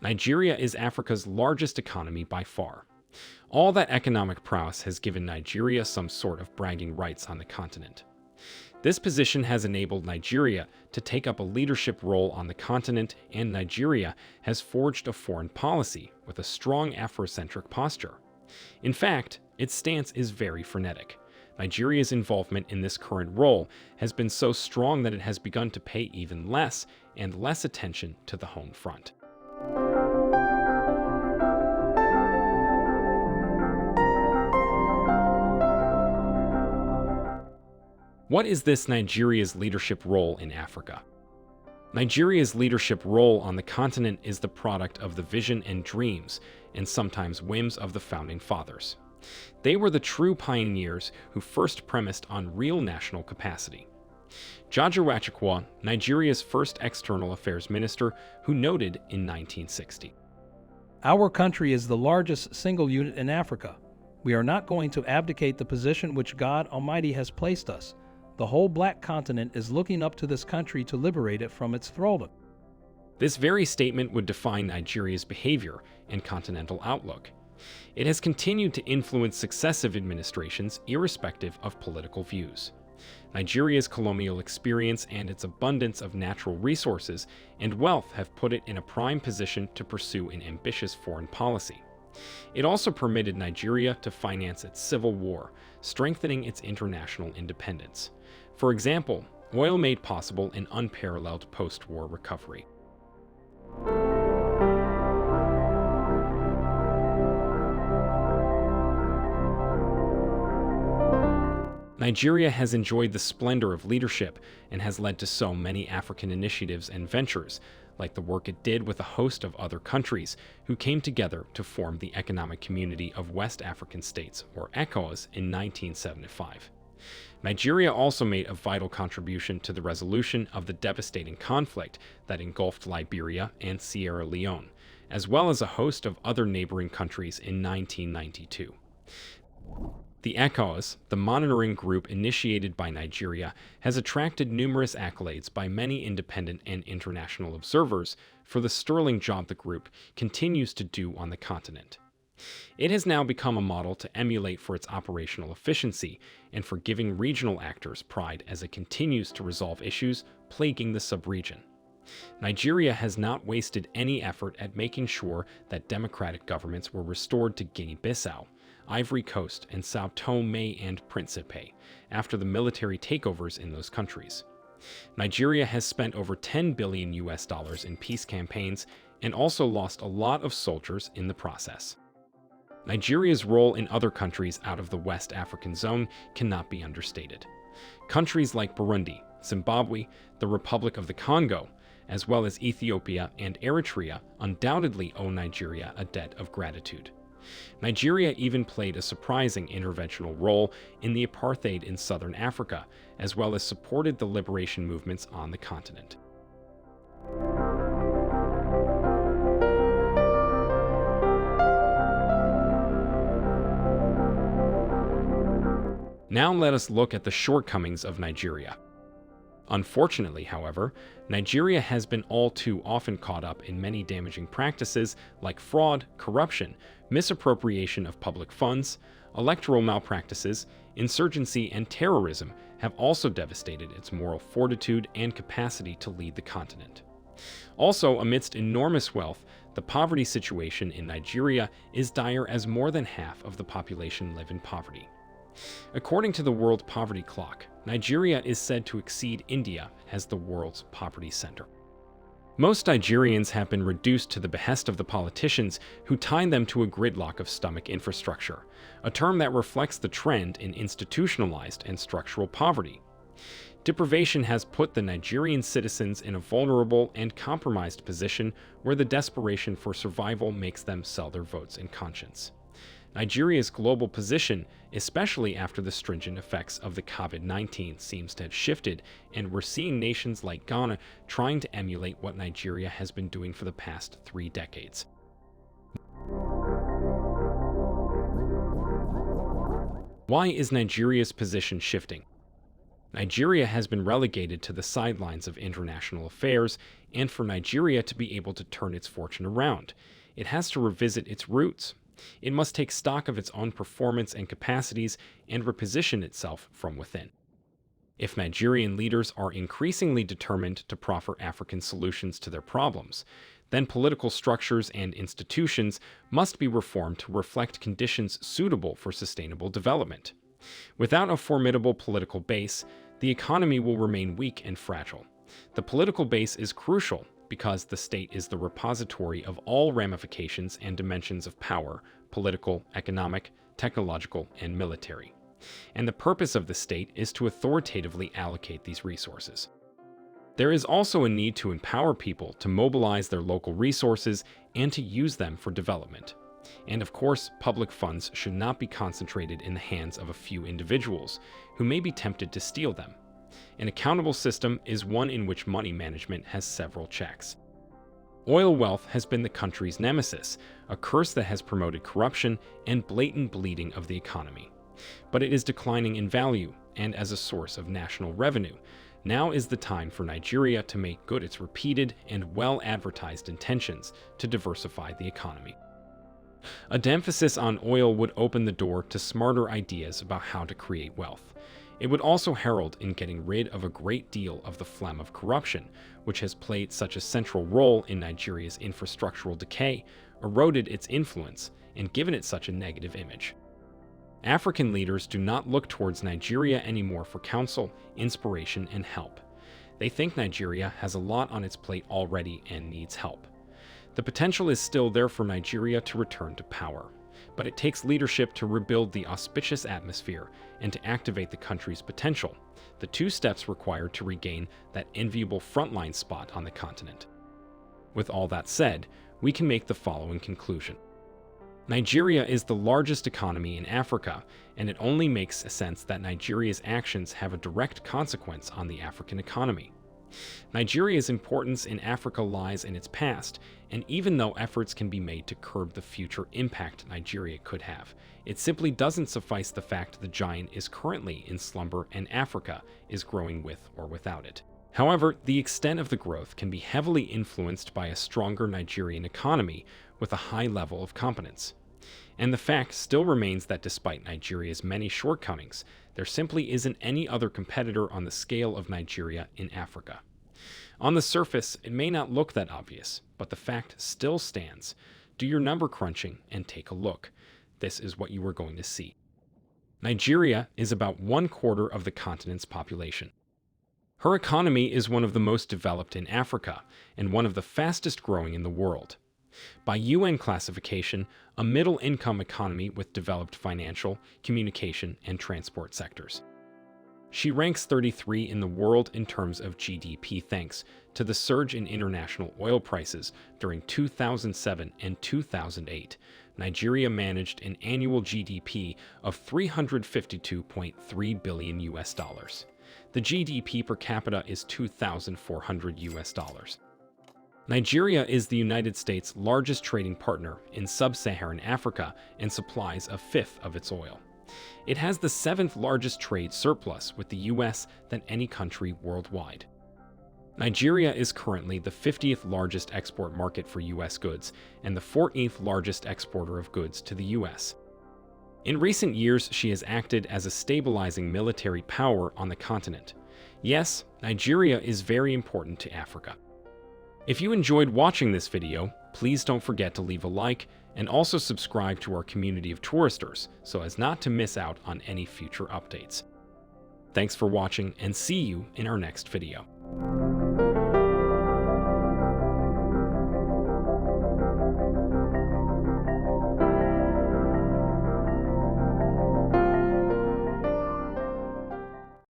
Nigeria is Africa's largest economy by far. All that economic prowess has given Nigeria some sort of bragging rights on the continent. This position has enabled Nigeria to take up a leadership role on the continent, and Nigeria has forged a foreign policy with a strong Afrocentric posture. In fact, its stance is very frenetic. Nigeria's involvement in this current role has been so strong that it has begun to pay even less and less attention to the home front. What is this Nigeria's leadership role in Africa? Nigeria's leadership role on the continent is the product of the vision and dreams, and sometimes whims of the founding fathers. They were the true pioneers who first premised on real national capacity. Jaja Wachakwa, Nigeria's first external affairs minister, who noted in 1960. Our country is the largest single unit in Africa. We are not going to abdicate the position which God Almighty has placed us. The whole black continent is looking up to this country to liberate it from its thraldom. This very statement would define Nigeria's behavior and continental outlook. It has continued to influence successive administrations irrespective of political views. Nigeria's colonial experience and its abundance of natural resources and wealth have put it in a prime position to pursue an ambitious foreign policy. It also permitted Nigeria to finance its civil war, strengthening its international independence. For example, oil made possible an unparalleled post-war recovery. Nigeria has enjoyed the splendor of leadership and has led to so many African initiatives and ventures, like the work it did with a host of other countries who came together to form the Economic Community of West African States, or ECOWAS, in 1975. Nigeria also made a vital contribution to the resolution of the devastating conflict that engulfed Liberia and Sierra Leone, as well as a host of other neighboring countries in 1992. The ECOWAS, the monitoring group initiated by Nigeria, has attracted numerous accolades by many independent and international observers for the sterling job the group continues to do on the continent. It has now become a model to emulate for its operational efficiency and for giving regional actors pride as it continues to resolve issues plaguing the subregion. Nigeria has not wasted any effort at making sure that democratic governments were restored to Guinea-Bissau, Ivory Coast, and Sao Tome and Principe after the military takeovers in those countries. Nigeria has spent over $10 billion in peace campaigns and also lost a lot of soldiers in the process. Nigeria's role in other countries out of the West African zone cannot be understated. Countries like Burundi, Zimbabwe, the Republic of the Congo, as well as Ethiopia and Eritrea undoubtedly owe Nigeria a debt of gratitude. Nigeria even played a surprising interventional role in the apartheid in southern Africa, as well as supported the liberation movements on the continent. Now let us look at the shortcomings of Nigeria. Unfortunately, however, Nigeria has been all too often caught up in many damaging practices like fraud, corruption, misappropriation of public funds, electoral malpractices, insurgency, and terrorism have also devastated its moral fortitude and capacity to lead the continent. Also, amidst enormous wealth, the poverty situation in Nigeria is dire as more than half of the population live in poverty. According to the World Poverty Clock, Nigeria is said to exceed India as the world's poverty center. Most Nigerians have been reduced to the behest of the politicians who tie them to a gridlock of stomach infrastructure, a term that reflects the trend in institutionalized and structural poverty. Deprivation has put the Nigerian citizens in a vulnerable and compromised position where the desperation for survival makes them sell their votes in conscience. Nigeria's global position, especially after the stringent effects of the COVID-19, seems to have shifted, and we're seeing nations like Ghana trying to emulate what Nigeria has been doing for the past 3 decades. Why is Nigeria's position shifting? Nigeria has been relegated to the sidelines of international affairs, and for Nigeria to be able to turn its fortune around, it has to revisit its roots. It must take stock of its own performance and capacities and reposition itself from within. If Nigerian leaders are increasingly determined to proffer African solutions to their problems, then political structures and institutions must be reformed to reflect conditions suitable for sustainable development. Without a formidable political base, the economy will remain weak and fragile. The political base is crucial because the state is the repository of all ramifications and dimensions of power: political, economic, technological, and military. And the purpose of the state is to authoritatively allocate these resources. There is also a need to empower people to mobilize their local resources and to use them for development. And of course, public funds should not be concentrated in the hands of a few individuals who may be tempted to steal them. An accountable system is one in which money management has several checks. Oil wealth has been the country's nemesis, a curse that has promoted corruption and blatant bleeding of the economy. But it is declining in value, and as a source of national revenue, now is the time for Nigeria to make good its repeated and well-advertised intentions to diversify the economy. An emphasis on oil would open the door to smarter ideas about how to create wealth. It would also herald in getting rid of a great deal of the phlegm of corruption, which has played such a central role in Nigeria's infrastructural decay, eroded its influence, and given it such a negative image. African leaders do not look towards Nigeria anymore for counsel, inspiration, and help. They think Nigeria has a lot on its plate already and needs help. The potential is still there for Nigeria to return to power, but it takes leadership to rebuild the auspicious atmosphere and to activate the country's potential, the two steps required to regain that enviable frontline spot on the continent. With all that said, we can make the following conclusion. Nigeria is the largest economy in Africa, and it only makes sense that Nigeria's actions have a direct consequence on the African economy. Nigeria's importance in Africa lies in its past, and even though efforts can be made to curb the future impact Nigeria could have, it simply doesn't suffice the fact the giant is currently in slumber and Africa is growing with or without it. However, the extent of the growth can be heavily influenced by a stronger Nigerian economy with a high level of competence. And the fact still remains that despite Nigeria's many shortcomings, there simply isn't any other competitor on the scale of Nigeria in Africa. On the surface, it may not look that obvious, but the fact still stands. Do your number crunching and take a look. This is what you are going to see. Nigeria is about 1/4 of the continent's population. Her economy is one of the most developed in Africa and one of the fastest growing in the world. By UN classification, a middle-income economy with developed financial, communication, and transport sectors. She ranks 33 in the world in terms of GDP thanks to the surge in international oil prices during 2007 and 2008. Nigeria managed an annual GDP of $352.3 billion US. The GDP per capita is $2,400 US. Nigeria is the United States' largest trading partner in sub-Saharan Africa and supplies a fifth of its oil. It has the 7th largest trade surplus with the US than any country worldwide. Nigeria is currently the 50th largest export market for US goods and the 14th largest exporter of goods to the US. In recent years, she has acted as a stabilizing military power on the continent. Yes, Nigeria is very important to Africa. If you enjoyed watching this video, please don't forget to leave a like and also subscribe to our community of touristers so as not to miss out on any future updates. Thanks for watching and see you in our next video.